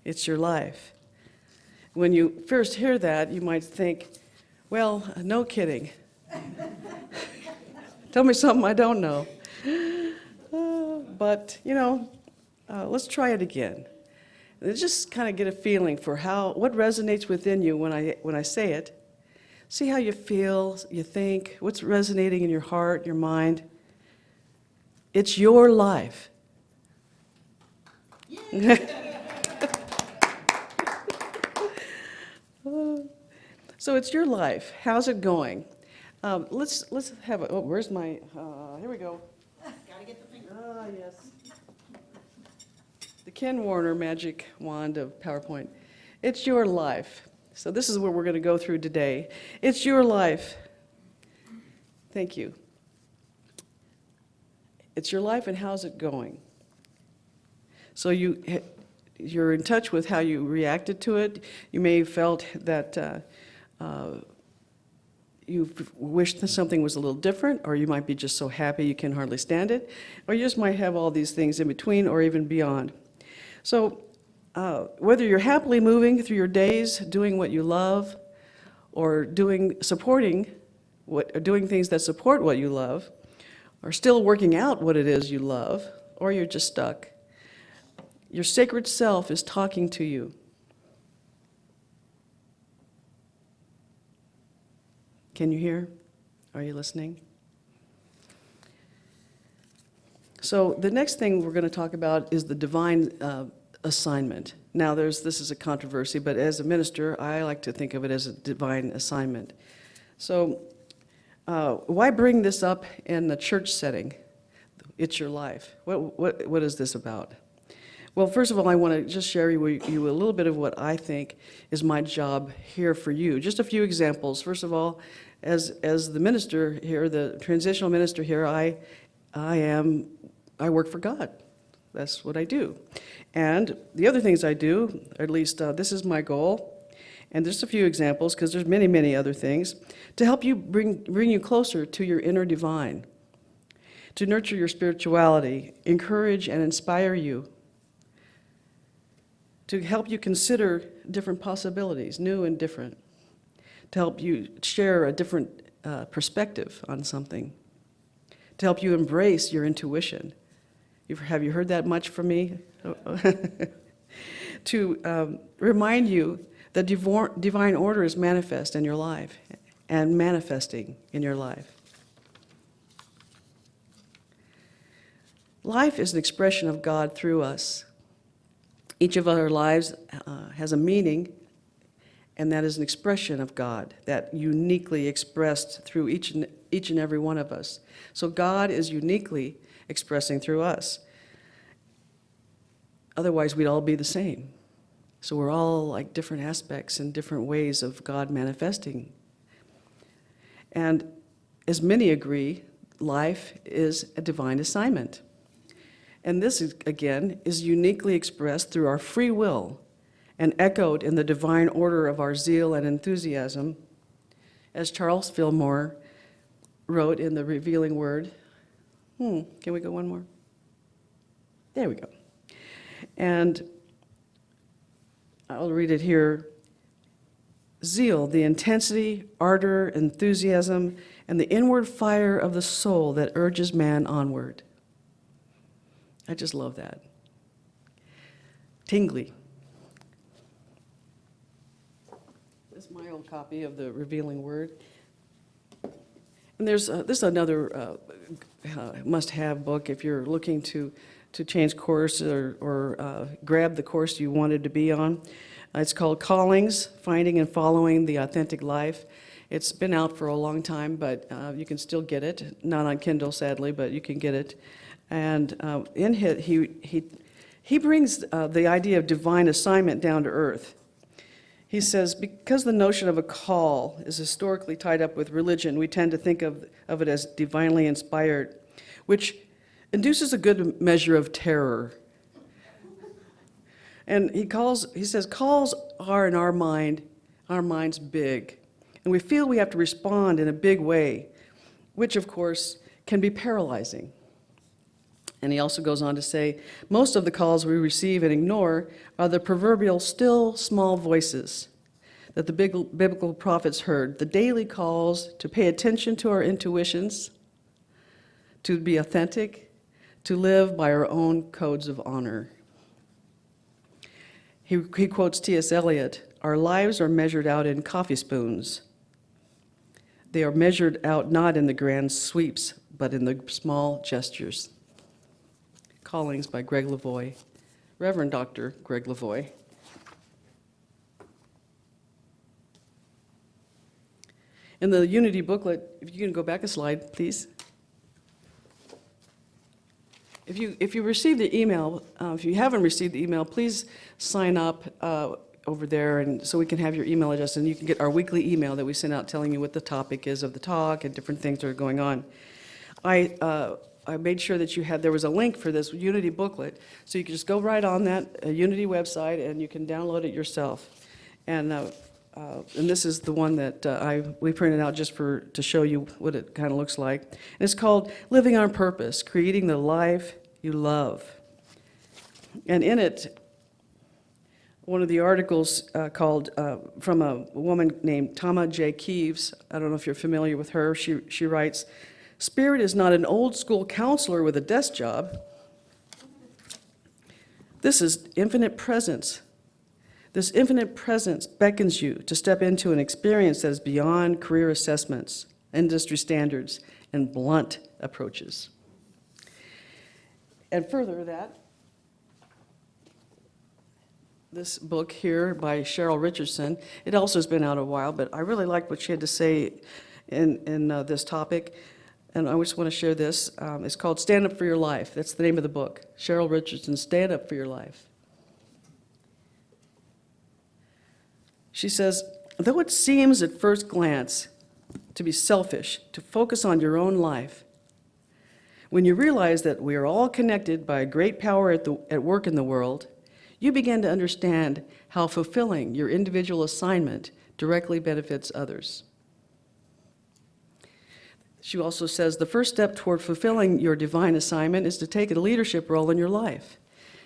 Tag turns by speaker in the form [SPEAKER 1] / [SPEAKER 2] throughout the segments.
[SPEAKER 1] It's your life. When you first hear that, you might think, well, no kidding. Tell me something I don't know. But, let's try it again. And just kind of get a feeling for what resonates within you when I say it. See how you feel, you think, what's resonating in your heart, your mind. It's your life. So it's your life. How's it going? Let's have a, where's my, here we go.
[SPEAKER 2] Gotta get the finger.
[SPEAKER 1] Ah, yes. The Ken Warner magic wand of PowerPoint. It's your life. So this is what we're going to go through today. It's your life. Thank you. It's your life, and how's it going? So you're in touch with how you reacted to it. You may have felt that you wished that something was a little different, or you might be just so happy you can hardly stand it, or you just might have all these things in between or even beyond. So whether you're happily moving through your days, doing what you love, or doing things that support what you love, or still working out what it is you love, or you're just stuck, your sacred self is talking to you. Can you hear? Are you listening? So the next thing we're going to talk about is the divine assignment. Now this is a controversy, but as a minister, I like to think of it as a divine assignment. So why bring this up in the church setting? It's your life. What is this about? Well, first of all, I want to just share with you a little bit of what I think is my job here for you. Just a few examples. First of all, as the minister here, the transitional minister here, I work for God. That's what I do. And the other things I do, at least this is my goal, and just a few examples, because there's many, many other things, to help you bring you closer to your inner divine, to nurture your spirituality, encourage and inspire you, to help you consider different possibilities, new and different, to help you share a different perspective on something, to help you embrace your intuition. Have you heard that much from me? To remind you that divine order is manifest in your life and manifesting in your life. Life is an expression of God through us. Each of our lives has a meaning, and that is an expression of God, that uniquely expressed through each and every one of us. So God is uniquely expressing through us. Otherwise, we'd all be the same. So we're all like different aspects and different ways of God manifesting. And as many agree, life is a divine assignment. And this, again, is uniquely expressed through our free will and echoed in the divine order of our zeal and enthusiasm, as Charles Fillmore wrote in The Revealing Word. Can we go one more? There we go. And I'll read it here. Zeal, the intensity, ardor, enthusiasm, and the inward fire of the soul that urges man onward. I just love that. Tingly. This is my old copy of The Revealing Word. And this is another must-have book if you're looking to change course or grab the course you wanted to be on. It's called Callings, Finding and Following the Authentic Life. It's been out for a long time, but you can still get it. Not on Kindle, sadly, but you can get it. And in it, he brings the idea of divine assignment down to earth. He says, because the notion of a call is historically tied up with religion, we tend to think of it as divinely inspired, which induces a good measure of terror. And he says, calls are in our minds big, and we feel we have to respond in a big way, which of course can be paralyzing. And he also goes on to say, most of the calls we receive and ignore are the proverbial still small voices that the biblical prophets heard, the daily calls to pay attention to our intuitions, to be authentic, to live by our own codes of honor. He quotes T.S. Eliot, our lives are measured out in coffee spoons. They are measured out not in the grand sweeps, but in the small gestures. Callings by Greg Lavoie, Reverend Dr. Greg Lavoie. In the Unity booklet, if you can go back a slide, please. If you received the email, if you haven't received the email, please sign up over there, and so we can have your email address, and you can get our weekly email that we send out telling you what the topic is of the talk and different things that are going on. I made sure that there was a link for this Unity booklet, so you can just go right on that Unity website and you can download it yourself. And this is the one that we printed out just to show you what it kind of looks like. And it's called Living on Purpose, Creating the Life You Love. And in it, one of the articles called, from a woman named Tama J. Keeves, I don't know if you're familiar with her, she writes, Spirit is not an old school counselor with a desk job. This is infinite presence. This infinite presence beckons you to step into an experience that is beyond career assessments, industry standards, and blunt approaches. And further that, this book here by Cheryl Richardson, it also has been out a while, but I really liked what she had to say in this topic, and I just want to share this. It's called Stand Up for Your Life. That's the name of the book. Cheryl Richardson, Stand Up for Your Life. She says, though it seems at first glance to be selfish to focus on your own life, when you realize that we are all connected by a great power at work in the world, you begin to understand how fulfilling your individual assignment directly benefits others. She also says the first step toward fulfilling your divine assignment is to take a leadership role in your life.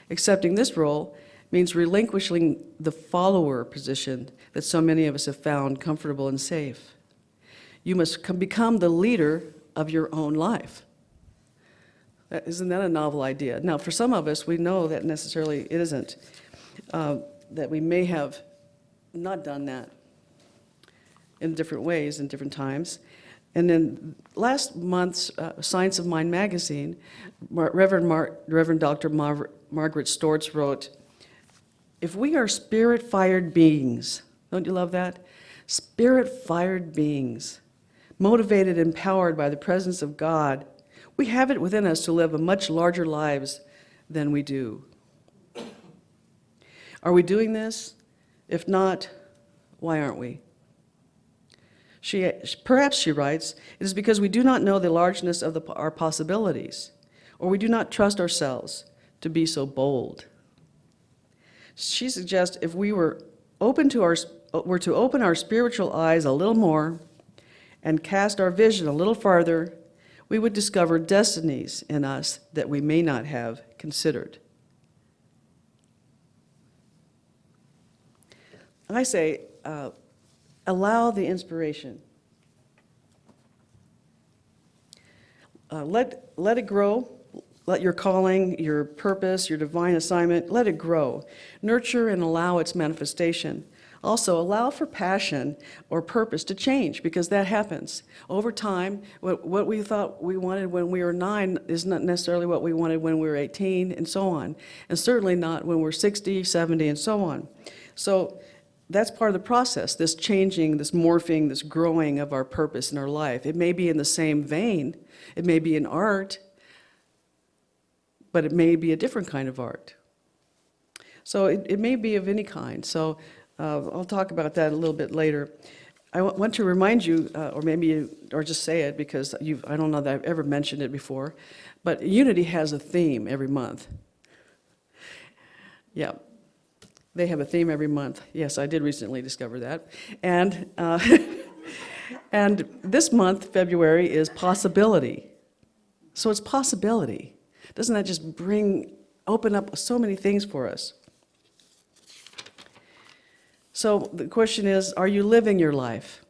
[SPEAKER 1] Accepting this role means relinquishing the follower position that so many of us have found comfortable and safe. You must become the leader of your own life. Isn't that a novel idea? Now, for some of us, we know that necessarily it isn't, that we may have not done that in different ways in different times. And in last month's Science of Mind magazine, Reverend Dr. Margaret Stortz wrote, if we are spirit-fired beings, don't you love that? Spirit-fired beings, motivated and empowered by the presence of God, we have it within us to live a much larger lives than we do. Are we doing this? If not, why aren't we? Perhaps, she writes, it is because we do not know the largeness of our possibilities, or we do not trust ourselves to be so bold. She suggests if we were to open our spiritual eyes a little more and cast our vision a little farther, we would discover destinies in us that we may not have considered. I say, allow the inspiration. Let it grow. Let your calling, your purpose, your divine assignment, let it grow. Nurture and allow its manifestation. Also, allow for passion or purpose to change, because that happens. Over time, what we thought we wanted when we were 9 is not necessarily what we wanted when we were 18, and so on. And certainly not when we're 60, 70, and so on. So that's part of the process, this changing, this morphing, this growing of our purpose in our life. It may be in the same vein. It may be in art, but it may be a different kind of art. So it may be of any kind. So I'll talk about that a little bit later. I want to remind you, or just say it because I don't know that I've ever mentioned it before, but Unity has a theme every month. Yeah, they have a theme every month. Yes, I did recently discover that. And, and this month, February, is possibility. So it's possibility. Doesn't that just open up so many things for us? So the question is, are you living your life?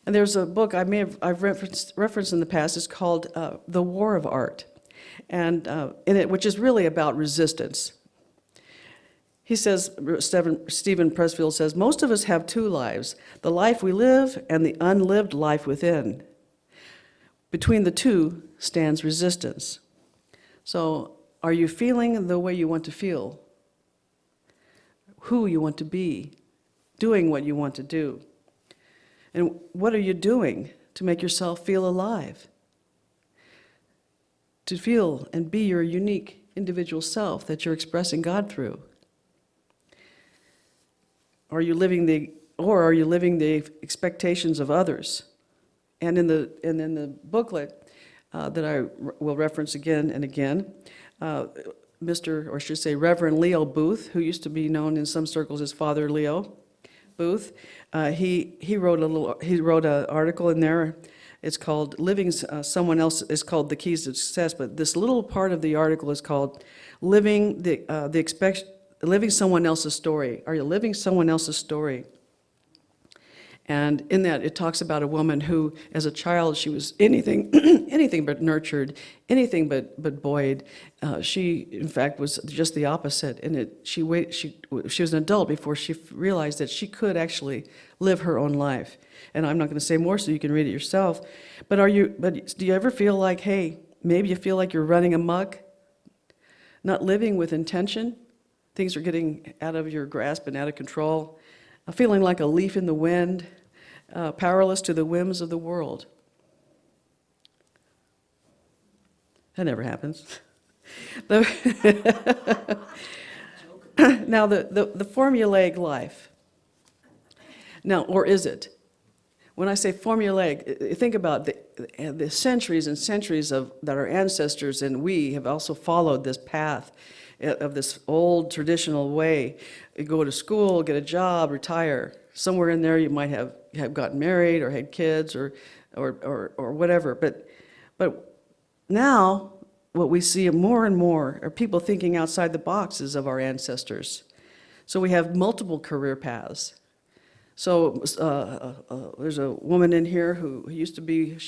[SPEAKER 1] And there's a book I've referenced in the past. It's called The War of Art, and which is really about resistance. He says, Stephen Pressfield says, most of us have two lives, the life we live and the unlived life within. Between the two stands resistance. So are you feeling the way you want to feel? Who you want to be? Doing what you want to do? And what are you doing to make yourself feel alive? To feel and be your unique individual self that you're expressing God through? Are you living the expectations of others? And in the booklet that I will reference again and again, Reverend Leo Booth, who used to be known in some circles as Father Leo Booth, he wrote an article in there. It's called "Living Someone Else." It's called "The Keys to Success," but this little part of the article is called "Living Someone Else's Story." Are you living someone else's story? And in that, it talks about a woman who, as a child, she was anything, anything but nurtured, anything but buoyed. She, in fact, was just the opposite. And she was an adult before she realized that she could actually live her own life. And I'm not going to say more, so you can read it yourself. But do you ever feel like, hey, maybe you feel like you're running amok, not living with intention? Things are getting out of your grasp and out of control. Feeling like a leaf in the wind, powerless to the whims of the world. That never happens. Now, the formulaic life. Now, or is it? When I say formulaic, think about the centuries and centuries that our ancestors and we have also followed this path of this old traditional way. You go to school, get a job, retire. Somewhere in there you might have gotten married or had kids or whatever. But now what we see more and more are people thinking outside the boxes of our ancestors. So we have multiple career paths. So there's a woman in here who used to be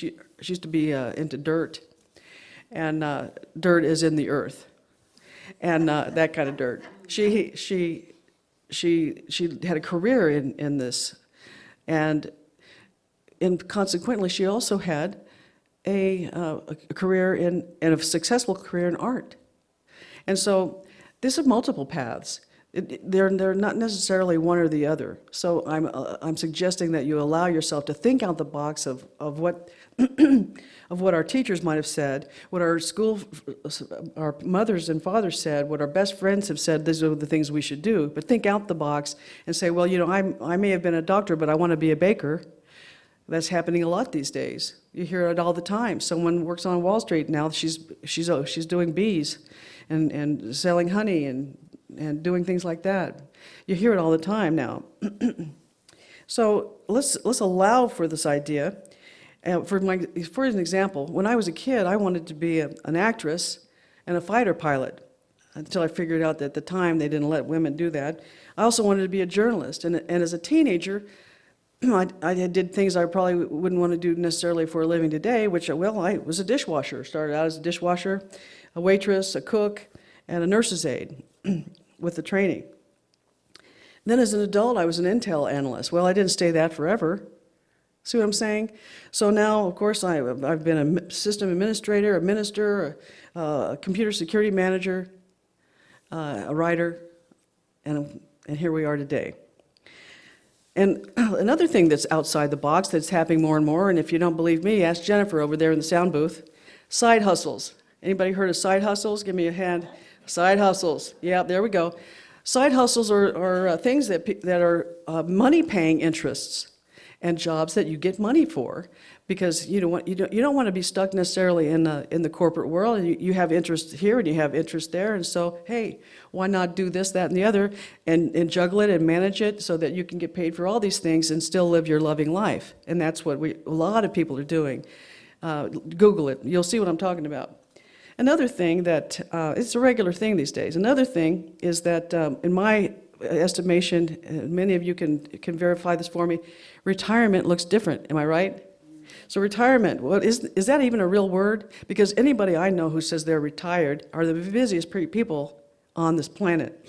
[SPEAKER 1] into dirt, and dirt is in the earth. And that kind of dirt. She had a career in this, and consequently, she also had a career and a successful career in art. And so, these are multiple paths. They're not necessarily one or the other. So I'm suggesting that you allow yourself to think out the box of what of what our teachers might have said, what our mothers and fathers said, what our best friends have said. These are the things we should do. But think out the box and say, well, I may have been a doctor, but I want to be a baker. That's happening a lot these days. You hear it all the time. Someone works on Wall Street now. She's doing bees and selling honey and doing things like that. You hear it all the time now. So let's allow for this idea. For an example, when I was a kid, I wanted to be an actress and a fighter pilot until I figured out that at the time they didn't let women do that. I also wanted to be a journalist. And as a teenager, I did things I probably wouldn't want to do necessarily for a living today, which, I was a dishwasher. Started out as a dishwasher, a waitress, a cook, and a nurse's aide with the training. Then as an adult, I was an Intel analyst. Well, I didn't stay that forever. See what I'm saying? So now, of course, I've been a system administrator, a minister, a computer security manager, a writer, and here we are today. And another thing that's outside the box that's happening more and more, and if you don't believe me, ask Jennifer over there in the sound booth, side hustles. Anybody heard of side hustles? Give me a hand. Side hustles. Yeah, there we go. Side hustles are things that are money-paying interests and jobs that you get money for, because you don't want to be stuck necessarily in the corporate world. And you have interest here and you have interest there, and so hey, why not do this, that, and the other, and juggle it and manage it so that you can get paid for all these things and still live your loving life. And that's what a lot of people are doing. Google it, you'll see what I'm talking about. Another thing that, it's a regular thing these days. Another thing is that, in my estimation, many of you can verify this for me, retirement looks different. Am I right? So retirement, what is that even a real word? Because anybody I know who says they're retired are the busiest people on this planet.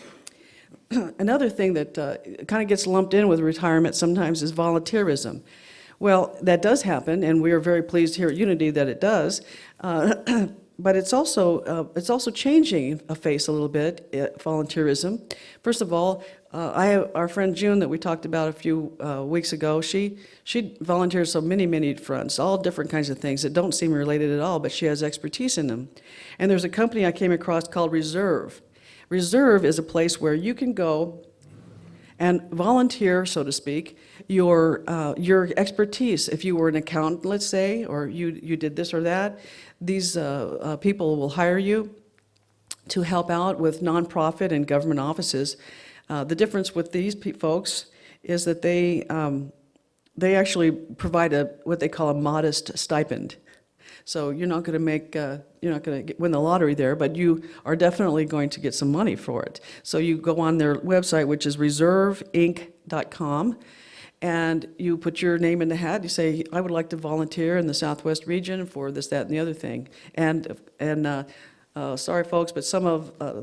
[SPEAKER 1] Another thing that kind of gets lumped in with retirement sometimes is volunteerism. Well, that does happen, and we are very pleased here at Unity that it does. But it's also changing a face a little bit, volunteerism. First of all, I have our friend June that we talked about a few weeks ago. She volunteers on many fronts, all different kinds of things that don't seem related at all, but she has expertise in them. And there's a company I came across called Reserve. Reserve is a place where you can go and volunteer, so to speak, your expertise. If you were an accountant, let's say, or you did this or that, these people will hire you to help out with nonprofit and government offices. The difference with these folks is that they actually provide what they call a modest stipend. So you're not going to win the lottery there, but you are definitely going to get some money for it. So you go on their website, which is reserveinc.com, and you put your name in the hat. You say, I would like to volunteer in the Southwest region for this, that, and the other thing. And sorry, folks, but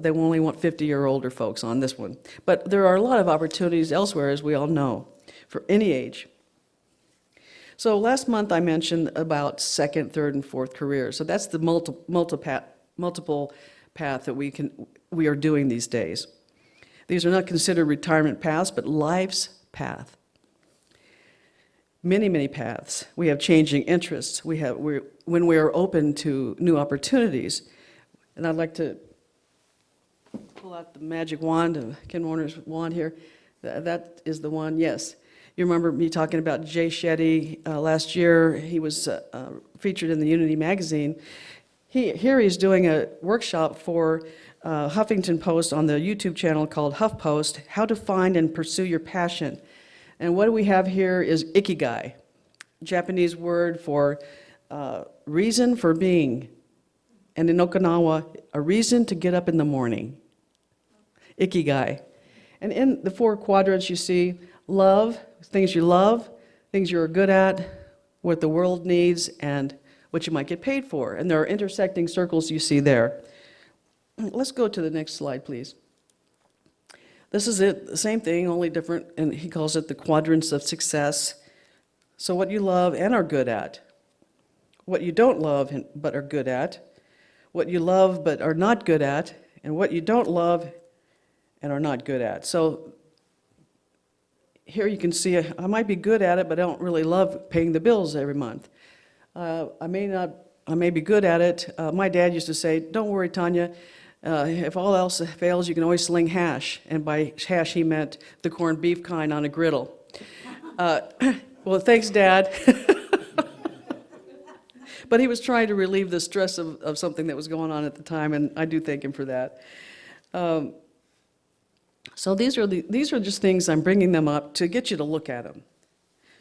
[SPEAKER 1] they only want 50 or older folks on this one. But there are a lot of opportunities elsewhere, as we all know, for any age. So last month I mentioned about second, third, and fourth careers. So that's the multiple path that we are doing these days. These are not considered retirement paths, but life's path. Many paths. We have changing interests. When we are open to new opportunities. And I'd like to pull out the magic wand, Ken Warner's wand here. That is the one, yes. You remember me talking about Jay Shetty last year. He was featured in the Unity magazine. Here he's doing a workshop for Huffington Post on the YouTube channel called HuffPost, How to Find and Pursue Your Passion. And what we have here is ikigai, Japanese word for reason for being. And in Okinawa, a reason to get up in the morning. Ikigai. And in the 4 quadrants you see love, things you're good at, what the world needs, and what you might get paid for. And there are intersecting circles you see there. Let's go to the next slide, please. This is it, the same thing, only different, and he calls it the quadrants of success. So what you love and are good at, what you don't love but are good at, what you love but are not good at, and what you don't love and are not good at. So here you can see I might be good at it, but I don't really love paying the bills every month. I may be good at it. My dad used to say, don't worry, Tanya, if all else fails, you can always sling hash. And by hash, he meant the corned beef kind on a griddle. Well, thanks, Dad. But he was trying to relieve the stress of something that was going on at the time, and I do thank him for that. So these are just things, I'm bringing them up to get you to look at them.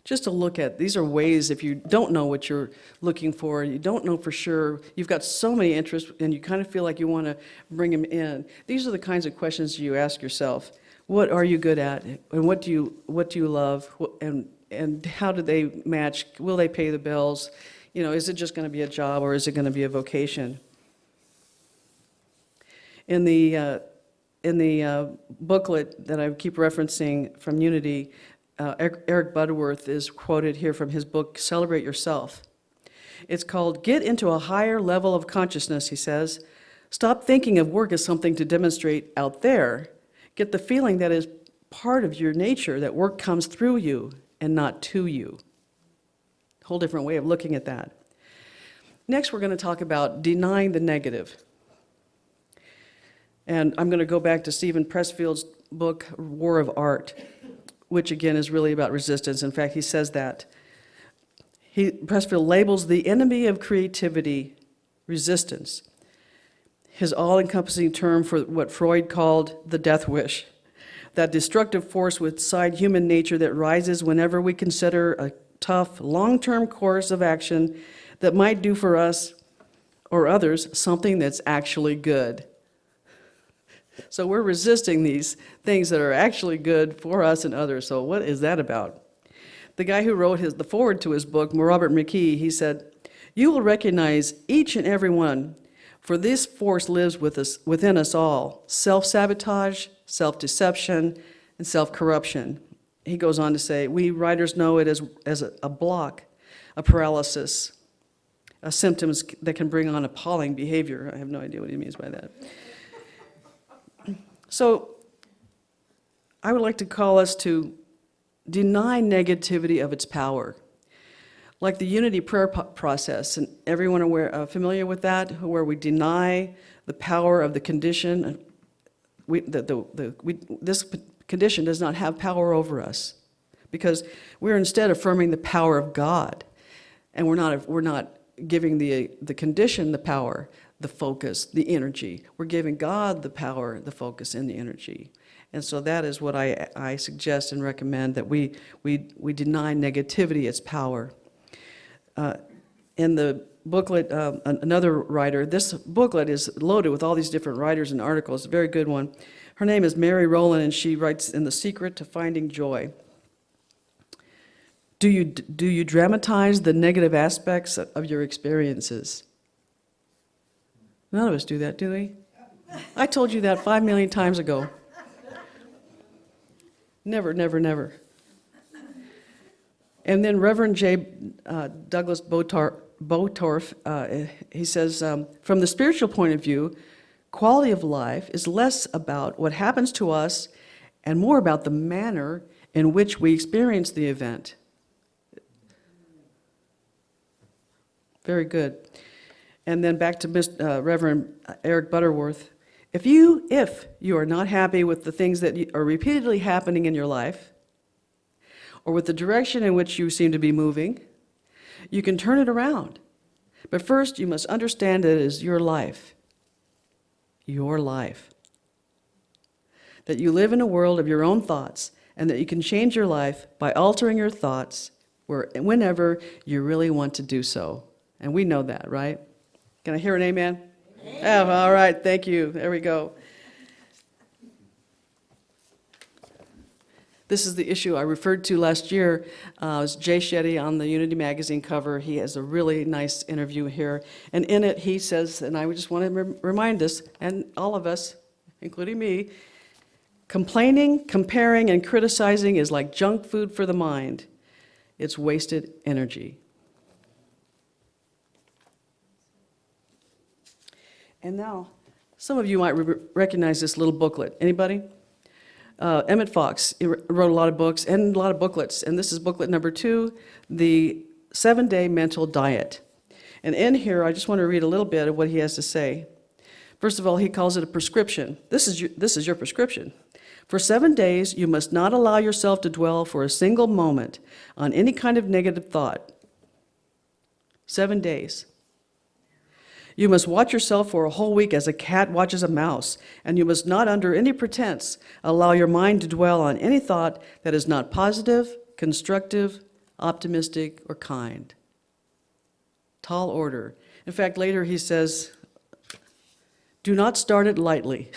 [SPEAKER 1] Just to look at, these are ways if you don't know what you're looking for, you don't know for sure, you've got so many interests and you kind of feel like you want to bring them in. These are the kinds of questions you ask yourself. What are you good at? And what do you love? And how do they match? Will they pay the bills? You know, is it just going to be a job or is it going to be a vocation? In the booklet that I keep referencing from Unity, Eric Butterworth is quoted here from his book, Celebrate Yourself. It's called Get into a Higher Level of Consciousness, he says. Stop thinking of work as something to demonstrate out there. Get the feeling that is part of your nature, that work comes through you and not to you. Whole different way of looking at that. Next, we're going to talk about denying the negative. And I'm going to go back to Stephen Pressfield's book, War of Art, which again is really about resistance. In fact, he says that. Pressfield labels the enemy of creativity resistance, his all-encompassing term for what Freud called the death wish, that destructive force within human nature that rises whenever we consider a tough, long-term course of action that might do for us or others something that's actually good. So we're resisting these things that are actually good for us and others. So what is that about? The guy who wrote the foreword to his book, Robert McKee, he said, "You will recognize each and every one, for this force lives within us all: self-sabotage, self-deception, and self-corruption." He goes on to say, we writers know it as a block, a paralysis, symptoms that can bring on appalling behavior. I have no idea what he means by that. So I would like to call us to deny negativity of its power. Like the unity prayer process, and everyone familiar with that, where we deny the power of the condition. This condition does not have power over us, because we're instead affirming the power of God, and we're not giving the condition the power, the focus, the energy. We're giving God the power, the focus, and the energy. And so that is what I suggest and recommend, that we deny negativity its power. In the booklet, another writer, this booklet is loaded with all these different writers and articles, a very good one. Her name is Mary Rowland, and she writes in The Secret to Finding Joy. Do you dramatize the negative aspects of your experiences? None of us do that, do we? I told you that 5 million times ago. Never, never, never. And then Reverend J. Douglas Botorf, he says, from the spiritual point of view, quality of life is less about what happens to us and more about the manner in which we experience the event. Very good. And then back to Reverend Eric Butterworth. If you are not happy with the things that are repeatedly happening in your life, or with the direction in which you seem to be moving, you can turn it around. But first, you must understand that it is your life. Your life. That you live in a world of your own thoughts, and that you can change your life by altering your thoughts whenever you really want to do so. And we know that, right? Can I hear an amen? Amen. Oh, all right, thank you. There we go. This is the issue I referred to last year. It was Jay Shetty on the Unity magazine cover. He has a really nice interview here. And in it, he says, and I just want to remind us, and all of us, including me, complaining, comparing, and criticizing is like junk food for the mind. It's wasted energy. And now, some of you might recognize this little booklet. Anybody? Emmett Fox wrote a lot of books and a lot of booklets, and this is booklet number 2, the 7-Day Mental Diet. And in here, I just want to read a little bit of what he has to say. First of all, he calls it a prescription. This is your prescription. For 7 days, you must not allow yourself to dwell for a single moment on any kind of negative thought. 7 days. You must watch yourself for a whole week as a cat watches a mouse, and you must not, under any pretense, allow your mind to dwell on any thought that is not positive, constructive, optimistic, or kind. Tall order. In fact, later he says, do not start it lightly.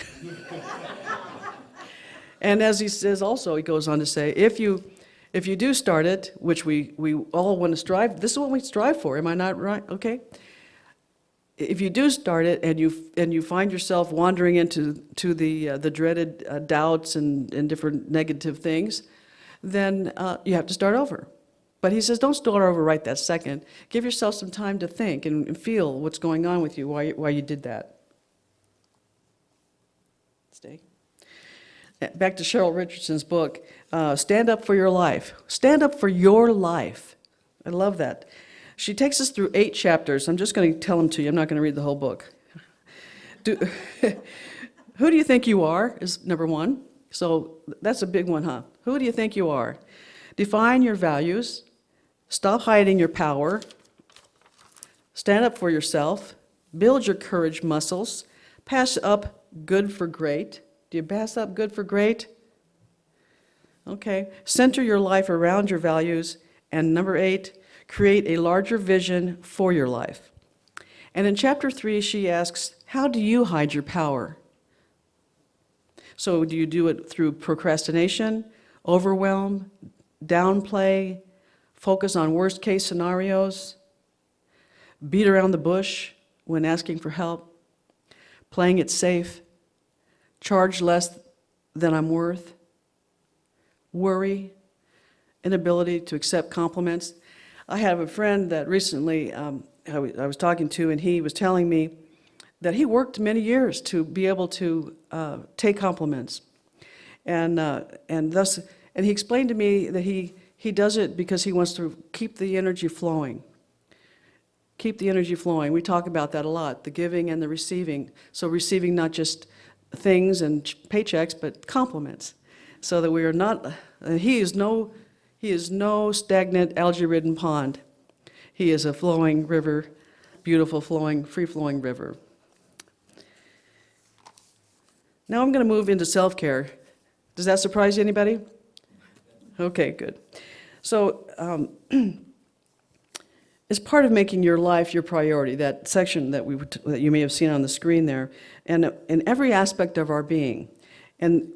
[SPEAKER 1] And as he says also, he goes on to say, if you do start it, which we all want to strive, this is what we strive for, am I not right? Okay. If you do start it and you find yourself wandering into the dreaded doubts and different negative things, then you have to start over. But he says, don't start over right that second. Give yourself some time to think and feel what's going on with you, why you did that. Stay. Back to Cheryl Richardson's book, Stand Up for Your Life. Stand up for your life. I love that. She takes us through 8 chapters. I'm just going to tell them to you. I'm not going to read the whole book. Who do you think you are is number 1. So that's a big one, huh? Who do you think you are? Define your values. Stop hiding your power. Stand up for yourself. Build your courage muscles. Pass up good for great. Do you pass up good for great? Okay. Center your life around your values. And number 8, create a larger vision for your life. And in chapter 3, she asks, how do you hide your power? So do you do it through procrastination, overwhelm, downplay, focus on worst-case scenarios, beat around the bush when asking for help, playing it safe, charge less than I'm worth, worry, inability to accept compliments? I have a friend that recently I was talking to, and he was telling me that he worked many years to be able to take compliments, and he explained to me that he does it because he wants to keep the energy flowing. Keep the energy flowing. We talk about that a lot, the giving and the receiving. So receiving not just things and paychecks, but compliments, so that we are not. He is no stagnant, algae-ridden pond. He is a flowing river, beautiful, flowing, free-flowing river. Now I'm going to move into self-care. Does that surprise anybody? Okay, good. So as part of making your life your priority, that section that you may have seen on the screen there, and in every aspect of our being, and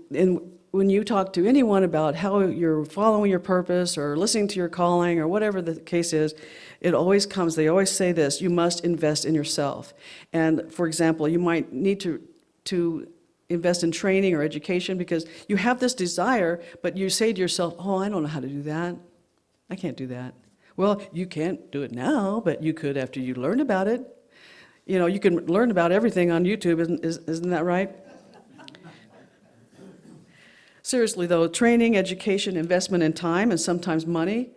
[SPEAKER 1] when you talk to anyone about how you're following your purpose or listening to your calling or whatever the case is, they always say this: you must invest in yourself. And for example, you might need to invest in training or education because you have this desire, but you say to yourself, oh, I don't know how to do that. I can't do that. Well, you can't do it now, but you could after you learn about it. You know, you can learn about everything on YouTube, isn't that right? Seriously though, training, education, investment in time, and sometimes money,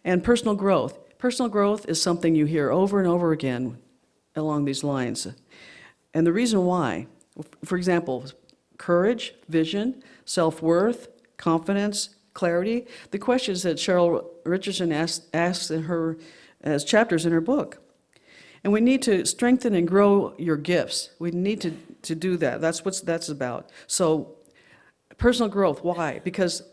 [SPEAKER 1] and personal growth. Personal growth is something you hear over and over again along these lines. And the reason why, for example, courage, vision, self-worth, confidence, clarity, the questions that Cheryl Richardson asks in her as chapters in her book. And we need to strengthen and grow your gifts. We need to do that. That's what that's about. So personal growth, why? Because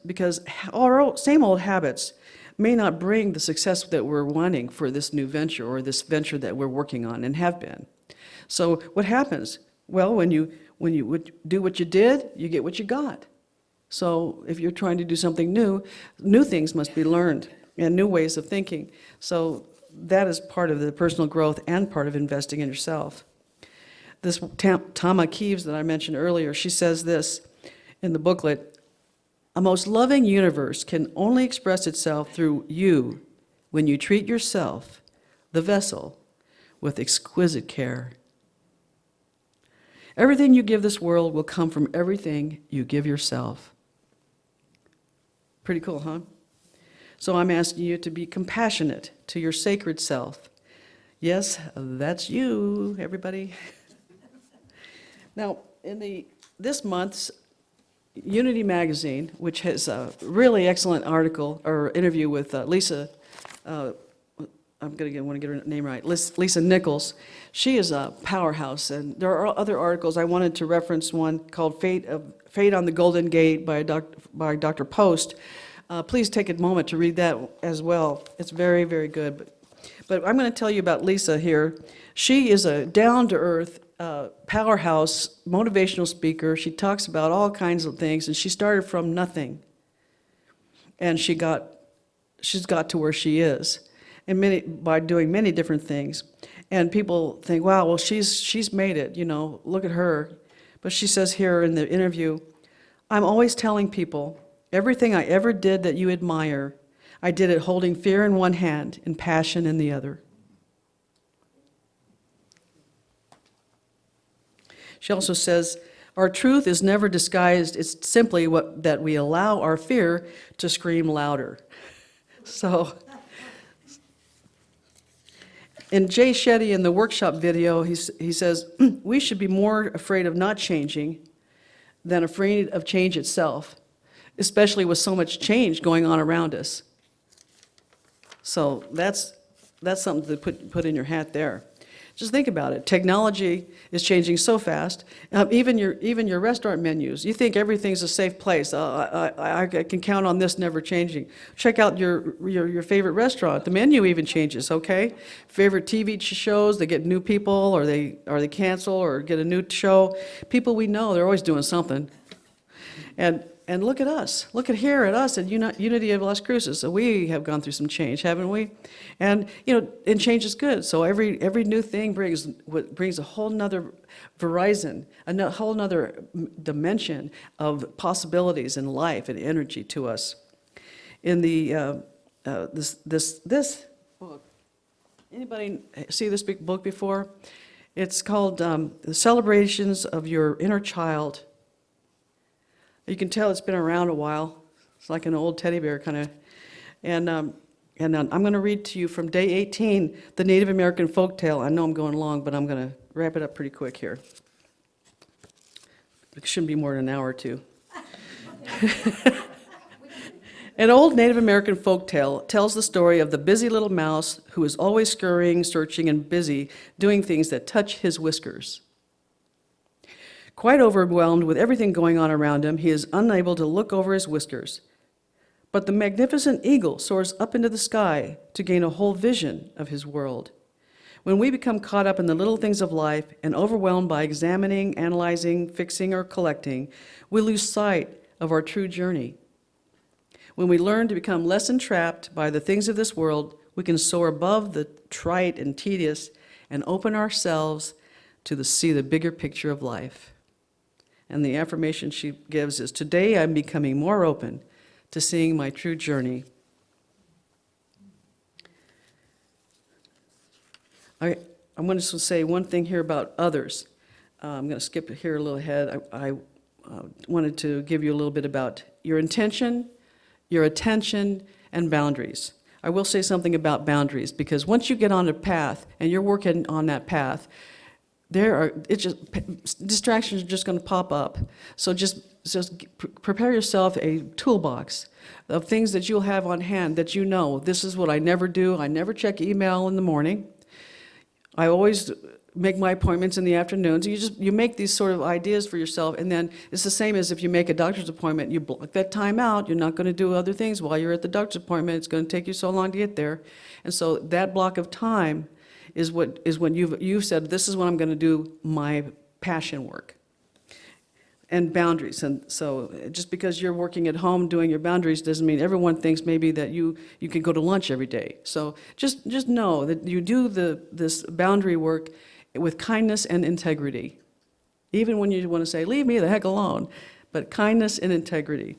[SPEAKER 1] our same old habits may not bring the success that we're wanting for this new venture or this venture that we're working on and have been. So what happens? Well, when you would do what you did, you get what you got. So if you're trying to do something new things must be learned and new ways of thinking. So that is part of the personal growth and part of investing in yourself. This Tama Keeves that I mentioned earlier, she says this in the booklet: a most loving universe can only express itself through you when you treat yourself, the vessel, with exquisite care. Everything you give this world will come from everything you give yourself. Pretty cool, huh? So I'm asking you to be compassionate to your sacred self. Yes, that's you, everybody. Now, in this month's Unity magazine, which has a really excellent article or interview with Lisa, want to get her name right, Lisa Nichols. She is a powerhouse, and there are other articles. I wanted to reference one called Fate on the Golden Gate by Dr. Post. Please take a moment to read that as well. It's very, very good. But I'm going to tell you about Lisa here. She is a down-to-earth powerhouse motivational speaker. She talks about all kinds of things, and she started from nothing. And she's got to where she is, and by doing many different things. And people think, wow, well, she's made it, look at her. But she says here in the interview, I'm always telling people, everything I ever did that you admire, I did it holding fear in one hand and passion in the other. She also says, our truth is never disguised. It's simply that we allow our fear to scream louder. So, in Jay Shetty in the workshop video, he says, we should be more afraid of not changing than afraid of change itself, especially with so much change going on around us. So that's something to put in your hat there. Just think about it. Technology is changing so fast. Even your restaurant menus. You think everything's a safe place. I can count on this never changing. Check out your favorite restaurant. The menu even changes. Okay. Favorite TV shows. They get new people, or they cancel or get a new show. People we know, they're always doing something. And look at us. Look at us at Unity of Las Cruces. So we have gone through some change, haven't we? And and change is good. So every new thing brings a whole nother horizon, a whole nother dimension of possibilities in life and energy to us. In the this book, anybody see this big book before? It's called The Celebrations of Your Inner Child. You can tell it's been around a while. It's like an old teddy bear kind of. And I'm going to read to you from day 18, the Native American folktale. I know I'm going long, but I'm going to wrap it up pretty quick here. It shouldn't be more than an hour or two. An old Native American folktale tells the story of the busy little mouse who is always scurrying, searching, and busy doing things that touch his whiskers. Quite overwhelmed with everything going on around him, he is unable to look over his whiskers. But the magnificent eagle soars up into the sky to gain a whole vision of his world. When we become caught up in the little things of life and overwhelmed by examining, analyzing, fixing, or collecting, we lose sight of our true journey. When we learn to become less entrapped by the things of this world, we can soar above the trite and tedious and open ourselves to see the bigger picture of life. And the affirmation she gives is, today I'm becoming more open to seeing my true journey. I'm going to say one thing here about others. I'm going to skip here a little ahead. I wanted to give you a little bit about your intention, your attention, and boundaries. I will say something about boundaries, because once you get on a path and you're working on that path, distractions are just going to pop up. So just prepare yourself a toolbox of things that you'll have on hand that this is what I never do. I never check email in the morning. I always make my appointments in the afternoons. You make these sort of ideas for yourself, and then it's the same as if you make a doctor's appointment. You block that time out. You're not going to do other things while you're at the doctor's appointment. It's going to take you so long to get there. And so that block of time is when you've said, this is what I'm going to do my passion work. And boundaries. And so just because you're working at home doing your boundaries doesn't mean everyone thinks maybe that you can go to lunch every day. So just know that you do this boundary work with kindness and integrity. Even when you want to say, leave me the heck alone, but kindness and integrity.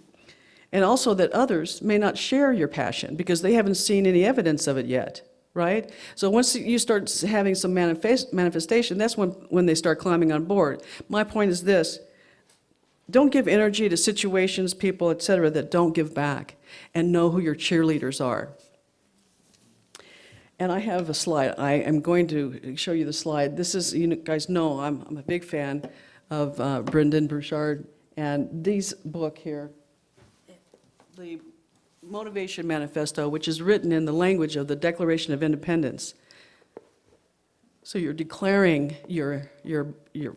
[SPEAKER 1] And also that others may not share your passion because they haven't seen any evidence of it yet. Right? So once you start having some manifestation, that's when they start climbing on board. My point is this: don't give energy to situations, people, etc., that don't give back, and know who your cheerleaders are. And I have a slide. I am going to show you the slide. This is, you guys know, I'm a big fan of Brendan Burchard, and this book here, the Motivation Manifesto, which is written in the language of the Declaration of Independence. So you're declaring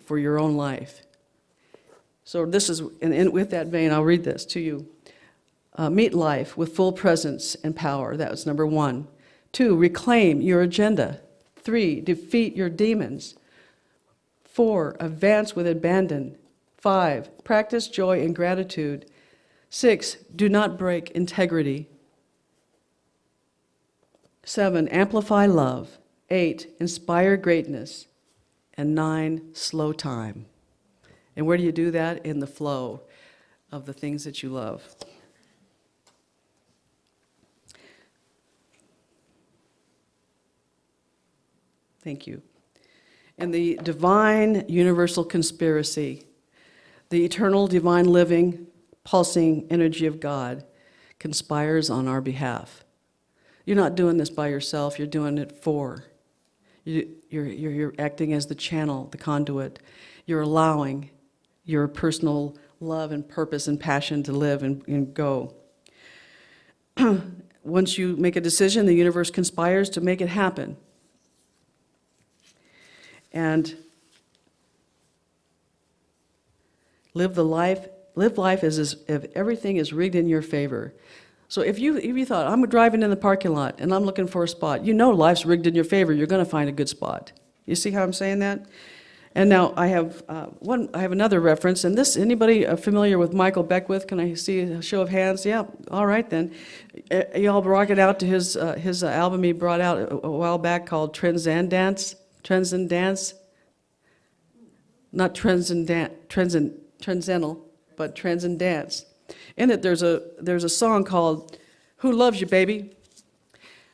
[SPEAKER 1] for your own life. So this is, and with that vein, I'll read this to you. Meet life with full presence and power. That was number 1. 2, reclaim your agenda. 3, defeat your demons. 4, advance with abandon. 5, practice joy and gratitude. 6, do not break integrity. 7, amplify love. 8, inspire greatness. And 9, slow time. And where do you do that? In the flow of the things that you love. Thank you. And the divine universal conspiracy, the eternal divine living, pulsing energy of God conspires on our behalf. You're not doing this by yourself, you're doing it for. You're acting as the channel, the conduit. You're allowing your personal love and purpose and passion to live and go. Once you make a decision, the universe conspires to make it happen. and live life as if everything is rigged in your favor. So if you thought, I'm driving in the parking lot and I'm looking for a spot, you know life's rigged in your favor, you're going to find a good spot. You see how I'm saying that? And now I have another reference, and this, anybody familiar with Michael Beckwith? Can I see a show of hands? Yeah, all right then. Y'all rock it out to his album he brought out a while back called Trends and Dance, not transcendental, but Trends and Dance. In it, there's a song called "Who Loves You, Baby?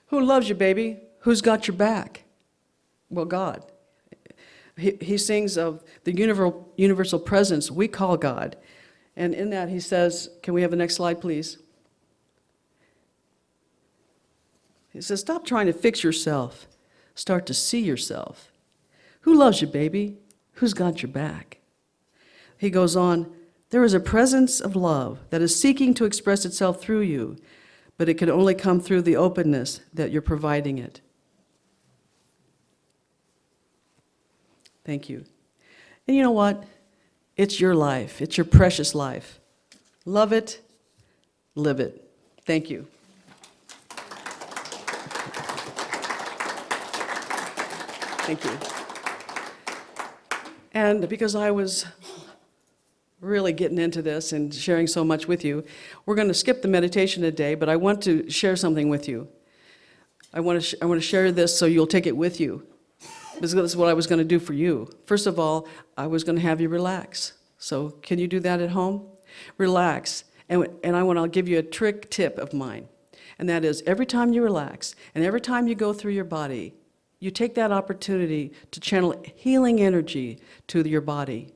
[SPEAKER 1] Who loves you, baby? Who's got your back?" Well, God. He sings of the universal presence we call God. And in that he says, can we have the next slide, please? He says, stop trying to fix yourself. Start to see yourself. Who loves you, baby? Who's got your back? He goes on, there is a presence of love that is seeking to express itself through you, but it can only come through the openness that you're providing it. Thank you. And you know what? It's your life. It's your precious life. Love it. Live it. Thank you. Thank you. And because I was really getting into this and sharing so much with you, we're going to skip the meditation today, but I want to share something with you. I want to share this so you'll take it with you. This is what I was going to do for you. First of all, I was going to have you relax. So can you do that at home? Relax. And I'll give you a trick tip of mine. And that is, every time you relax and every time you go through your body, you take that opportunity to channel healing energy to your body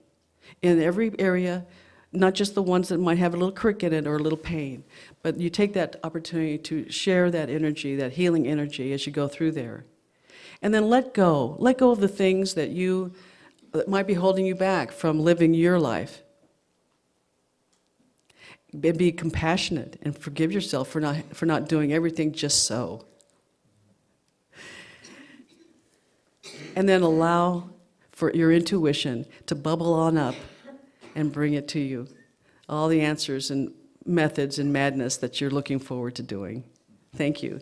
[SPEAKER 1] in every area, not just the ones that might have a little crick in it or a little pain, but you take that opportunity to share that energy, that healing energy as you go through there. And then let go of the things that might be holding you back from living your life. Be compassionate and forgive yourself for not doing everything just so. And then allow for your intuition to bubble on up and bring it to you. All the answers and methods and madness that you're looking forward to doing. Thank you.